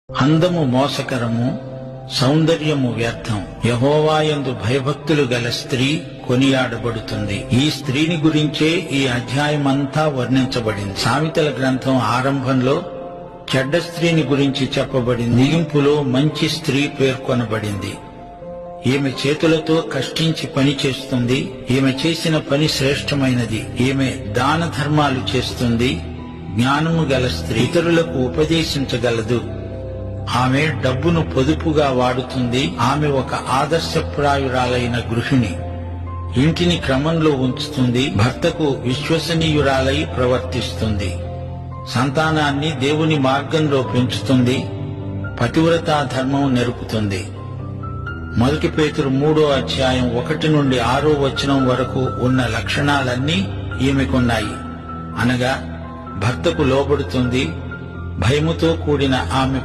అందము మోసకరము, సౌందర్యము వ్యర్థం. యెహోవాయందు భయభక్తులు గల స్త్రీ కొనియాడబడుతుంది. ఈ స్త్రీని గురించే ఈ అధ్యాయమంతా వర్ణించబడింది. సామెతల గ్రంథం ఆరంభంలో చెడ్డ స్త్రీని గురించి చెప్పబడింది. ముగింపులో మంచి స్త్రీ పేర్కొనబడింది. ఈమె చేతులతో కష్టించి పని చేస్తుంది. ఈమె చేసిన పని శ్రేష్టమైనది. ఈమె దాన ధర్మాలు చేస్తుంది. జ్ఞానము గల స్త్రీ, ఇతరులకు ఉపదేశించగలదు. ఆమె డబ్బును పొదుపుగా వాడుతుంది. ఆమె ఒక ఆదర్శప్రాయురాలైన గృహిణి. ఇంటిని క్రమంలో ఉంచుతుంది. భర్తకు విశ్వసనీయురాలై ప్రవర్తిస్తుంది. సంతానాన్ని దేవుని మార్గంలో పెంచుతుంది. పతివ్రతా ధర్మం నెరుపుతుంది. 1 పేతురు 3:1 నుండి 6 వరకు ఉన్న లక్షణాలన్నీ ఈమెకున్నాయి. అనగా భర్తకు లోబడుతుంది. భయముతో కూడిన ఆమె